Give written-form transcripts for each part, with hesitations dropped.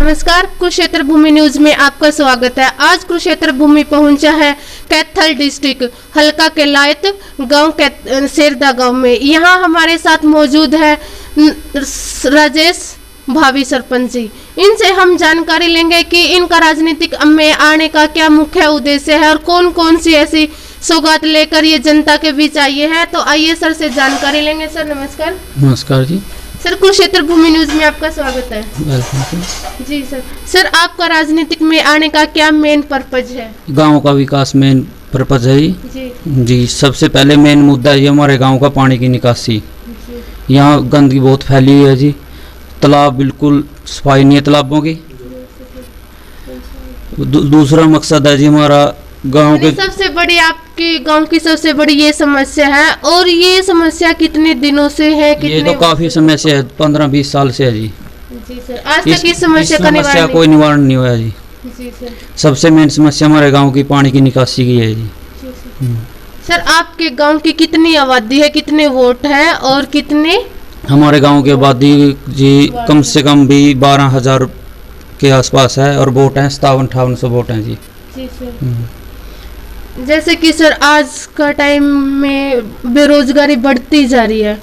नमस्कार, कुरुक्षेत्र भूमि न्यूज में आपका स्वागत है। आज कुरुक्षेत्र भूमि पहुंचा है कैथल डिस्ट्रिक्ट हल्का के लायत गांव सेरदा गांव में। यहां हमारे साथ मौजूद है राजेश भावी सरपंच जी। इनसे हम जानकारी लेंगे कि इनका राजनीतिक में आने का क्या मुख्य उद्देश्य है और कौन कौन सी ऐसी सौगात लेकर ये जनता के बीच आइए हैं। तो आइए सर से जानकारी लेंगे। सर नमस्कार। नमस्कार जी। सर कुरुक्षेत्र भूमि न्यूज में आपका स्वागत है। वेलकम जी सर। सर आपका राजनीतिक में आने का क्या मेन पर्पज है? गांव का विकास मेन पर्पज है जी। सबसे पहले मेन मुद्दा ये हमारे गांव का पानी की निकासी। यहाँ गंदगी बहुत फैली हुई है जी। तालाब बिल्कुल सफाई नहीं है तालाबों की। दूसरा मकसद है जी हमारा गांव के सबसे बड़ी आपके गांव की सबसे बड़ी ये समस्या है। और ये समस्या कितने दिनों से है? ये तो काफी समस्या है, 15-20 साल से है जी। जी सर। आज तक इस समस्या कोई निवारण नहीं हुआ जी। जी सर। सबसे मेन समस्या हमारे गांव की पानी की निकासी की है जी। सर आपके गांव की कितनी आबादी है, कितने वोट है और कितने? जैसे गांव की आबादी जी कम से कम भी 12,000 के आसपास है और वोट हैं 57-58 वोट हैं जी। जी सर। जैसे कि सर आज का टाइम में बेरोजगारी बढ़ती जा रही है,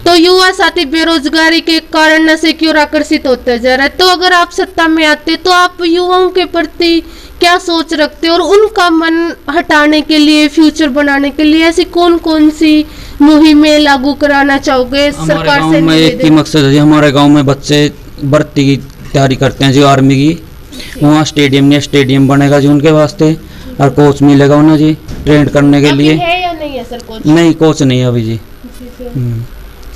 तो युवा साथी बेरोजगारी के कारण नशे की ओर आकर्षित होते जा रहा है। तो अगर आप सत्ता में आते तो आप युवाओं के प्रति क्या सोच रखते और उनका मन हटाने के लिए, फ्यूचर बनाने के लिए ऐसी कौन कौन सी मुहिमें लागू कराना चाहोगे सरकार से? में एक ही मकसद है जी। हमारे गाँव में बच्चे भर्ती की तैयारी करते हैं जी आर्मी की। वहाँ स्टेडियम बनेगा जी उनके वास्ते और कोच मिलेगा उन्हें जी ट्रेन करने के लिए। है या नहीं है सर कोच? नहीं, कोच नहीं है अभी जी।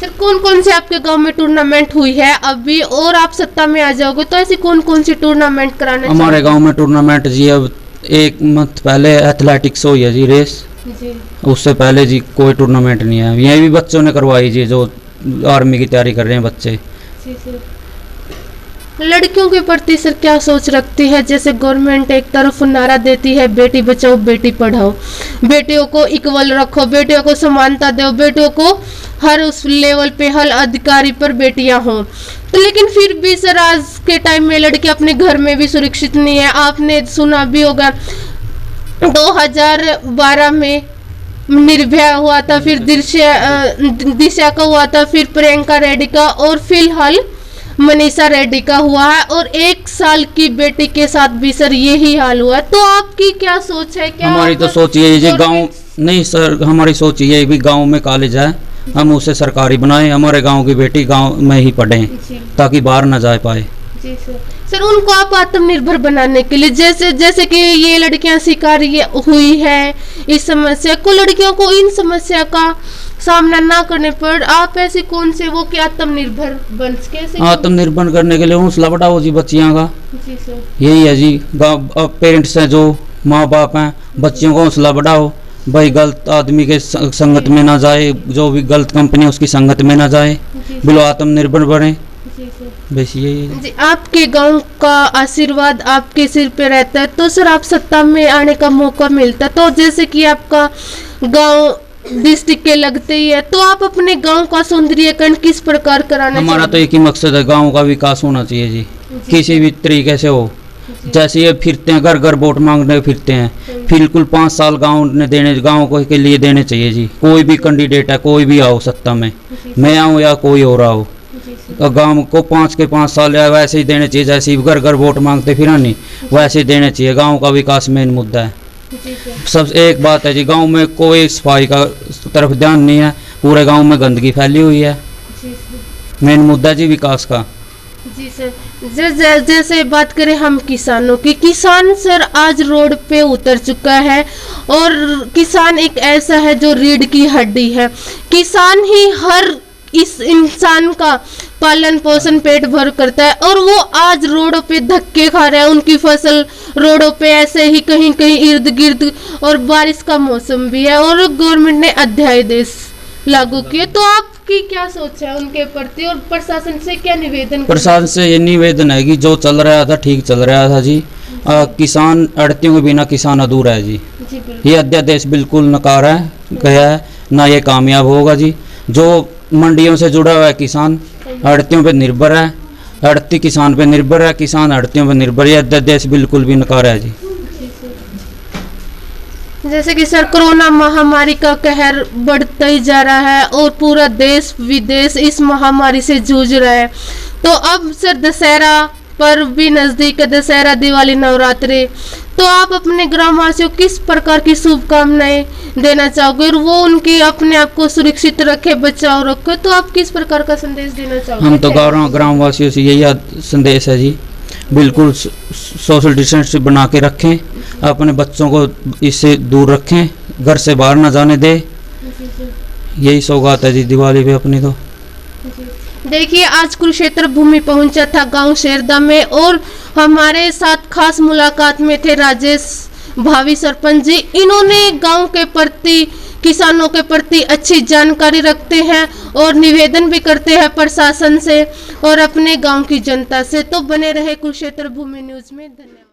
सर कौन कौन से आपके गांव में टूर्नामेंट हुई है अभी, और आप सत्ता में आ जाओगे तो ऐसी कौन कौन सी टूर्नामेंट कराने? हमारे गांव में टूर्नामेंट जी अब 1 मंथ पहले एथलेटिक्स हुई है जी रेस जी। उससे पहले जी कोई टूर्नामेंट नहीं है। यही भी बच्चों ने करवाई जी जो आर्मी की तैयारी कर रहे हैं बच्चे। जी सर। लड़कियों के प्रति सर क्या सोच रखती है? जैसे गवर्नमेंट एक तरफ नारा देती है बेटी बचाओ बेटी पढ़ाओ, बेटियों को इक्वल रखो, बेटियों को समानता दो, बेटियों को हर उस लेवल पे हर अधिकारी पर बेटियां हों, तो लेकिन फिर भी सर आज के टाइम में लड़की अपने घर में भी सुरक्षित नहीं है। आपने सुना भी होगा 2012 में निर्भया हुआ था, फिर दिशा का हुआ था, फिर प्रियंका रेड्डी का और फिलहाल मनीषा रेड्डी का हुआ है। और 1 साल की बेटी के साथ भी सर यही हाल हुआ है। तो आपकी क्या सोच है? क्या हमारी तो सोच ये है गांव नहीं सर, हमारी सोच ये है भी गांव में कॉलेज है, हम उसे सरकारी बनाएं, हमारे गांव की बेटी गांव में ही पढ़े ताकि बाहर न जा पाए। जी सर। सर उनको आप आत्मनिर्भर बनाने के लिए जैसे कि ये लड़कियां शिकार हुई है इस समस्या को, लड़कियों को इन समस्या का सामना ना करने पर आप ऐसे कौन से वो कि आत्मनिर्भर बन कैसे? आत्मनिर्भर करने के लिए हौसला बढ़ाओ जी बच्चियों का। जी सर। यही है जी। पेरेंट्स हैं जो माँ बाप हैं, बच्चियों का हौसला बढ़ाओ भाई, गलत आदमी के संगत में ना जाए, जो भी गलत कंपनी उसकी संगत में ना जाए, बिल्कुल आत्मनिर्भर बने। बस यही है जी। आपके गांव का आशीर्वाद आपके सिर पे रहता है तो सर आप सत्ता में आने का मौका मिलता है। तो जैसे कि आपका गांव डिस्ट्रिक्ट के लगते ही है, तो आप अपने गांव का सौंदर्यीकरण किस प्रकार कराना? हमारा तो एक ही मकसद है, गांव का विकास होना चाहिए जी किसी भी तरीके से हो। जैसे ये फिरते हैं घर घर वोट मांगने फिरते हैं, बिल्कुल 5 साल गांव को के लिए देने चाहिए जी। कोई भी कैंडिडेट है, कोई भी आओ सत्ता में, मैं आऊँ या कोई और आओ, तो गांव को 5 के 5 साल या वैसे ही देने चाहिए। जैसे ही घर घर वोट मांगते फिर नहीं, वैसे ही देने चाहिए। गांव का विकास मेन मुद्दा है। सब एक बात है जी, गांव में कोई सफाई का तरफ ध्यान नहीं है, पूरे गांव में गंदगी फैली हुई है। मेन मुद्दा जी विकास का। जी सर। जैसे बात करें हम किसानों की, किसान सर आज रोड पे उतर चुका है और किसान एक ऐसा है जो रीढ़ की हड्डी है। किसान ही हर इस इंसान का पालन पोषण पेट भर करता है और वो आज रोडों पे धक्के खा रहा है। उनकी फसल रोडों पे ऐसे ही कहीं कहीं इर्द गिर्द, और बारिश का मौसम भी है और गवर्नमेंट ने अध्यादेश लागू किए। तो आपकी क्या सोच है उनके प्रति और प्रशासन से क्या निवेदन? प्रशासन से ये निवेदन है कि जो चल रहा था ठीक चल रहा था जी। किसान अड़तियों के बिना किसान अधूरा है जी। ये अध्यादेश बिल्कुल नकार है गया है, ना ये कामयाब होगा जी। जो मंडियों से जुड़ा हुआ है किसान, आड़तियों पे निर्भर है, आड़ती किसान पे निर्भर है, किसान आड़तियों पे निर्भर है। देश बिल्कुल भी नकार है जी। जैसे कि सर कोरोना महामारी का कहर बढ़ता ही जा रहा है और पूरा देश विदेश इस महामारी से जूझ रहा है। तो अब सर दशहरा पर्व भी नज़दीक है, दशहरा, दिवाली, नवरात्रि। तो आप अपने ग्रामवासियों को किस प्रकार की शुभकामनाएं देना चाहोगे और वो उनकी अपने आप को सुरक्षित रखे, बचाव रखे, तो आप किस प्रकार का संदेश देना चाहोगे? हम तो ग्रामवासियों से यही संदेश है जी, बिल्कुल सोशल डिस्टेंस बना के रखें, अपने बच्चों को इससे दूर रखें, घर से बाहर ना जाने दें। यही सौगात है जी दिवाली पे अपनी। तो देखिए आज कुरुक्षेत्र भूमि पहुंचा था गांव शेरदा में और हमारे साथ खास मुलाकात में थे राजेश भावी सरपंच जी। इन्होंने गांव के प्रति, किसानों के प्रति अच्छी जानकारी रखते हैं और निवेदन भी करते हैं प्रशासन से और अपने गांव की जनता से। तो बने रहे कुरुक्षेत्र भूमि न्यूज में। धन्यवाद।